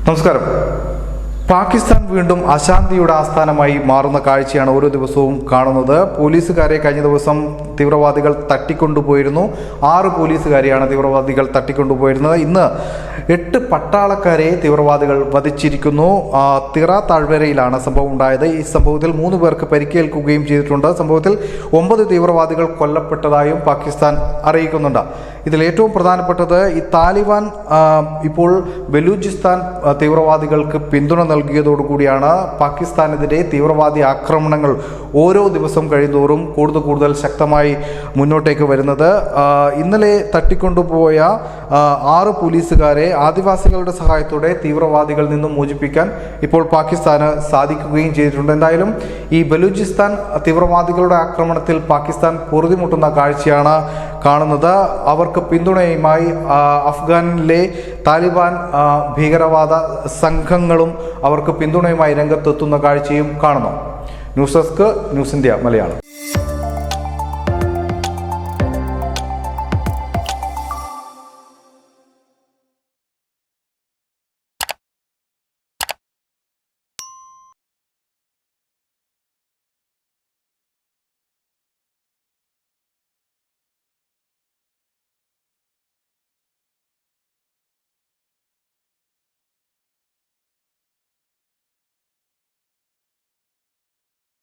നമസ്കാരം. പാകിസ്ഥാൻ വീണ്ടും അശാന്തിയുടെ ആസ്ഥാനമായി മാറുന്ന കാഴ്ചയാണ് ഓരോ ദിവസവും കാണുന്നത്. പോലീസുകാരെ കഴിഞ്ഞ ദിവസം തീവ്രവാദികൾ തട്ടിക്കൊണ്ടുപോയിരുന്നു. 6 പോലീസുകാരെയാണ് തീവ്രവാദികൾ തട്ടിക്കൊണ്ടുപോയിരുന്നത്. ഇന്ന് 8 പട്ടാളക്കാരെ തീവ്രവാദികൾ വധിച്ചിരിക്കുന്നു. തിറ താഴ്വരയിലാണ് സംഭവം ഉണ്ടായത്. ഈ സംഭവത്തിൽ 3 പേർക്ക് പരിക്കേൽക്കുകയും ചെയ്തിട്ടുണ്ട്. സംഭവത്തിൽ 9 തീവ്രവാദികൾ കൊല്ലപ്പെട്ടതായും പാകിസ്ഥാൻ അറിയിക്കുന്നുണ്ട്. ഇതിൽ ഏറ്റവും പ്രധാനപ്പെട്ടത് ഈ താലിബാൻ ഇപ്പോൾ ബലൂചിസ്ഥാൻ തീവ്രവാദികൾക്ക് പിന്തുണ നൽകിയതോടുകൂടിയാണ് പാകിസ്ഥാനെതിരെ തീവ്രവാദി ആക്രമണങ്ങൾ ഓരോ ദിവസം കഴിയുന്തോറും കൂടുതൽ ശക്തമായി മുന്നോട്ടേക്ക് വരുന്നത്. ഇന്നലെ തട്ടിക്കൊണ്ടുപോയ 6 പോലീസുകാരെ ആദിവാസികളുടെ സഹായത്തോടെ തീവ്രവാദികളിൽ നിന്നും മോചിപ്പിക്കാൻ ഇപ്പോൾ പാകിസ്ഥാന് സാധിക്കുകയും ചെയ്തിട്ടുണ്ട്. എന്തായാലും ഈ ബലൂചിസ്ഥാൻ തീവ്രവാദികളുടെ ആക്രമണത്തിൽ പാകിസ്ഥാൻ പൊറുതിമുട്ടുന്ന കാഴ്ചയാണ് കാണുന്നത്. അവർക്ക് പിന്തുണയുമായി അഫ്ഗാനിലെ താലിബാൻ ഭീകരവാദ സംഘങ്ങളും അവർക്ക് പിന്തുണയുമായി രംഗത്തെത്തുന്ന കാഴ്ചയും കാണുന്നു. News desk, news India Malayalam.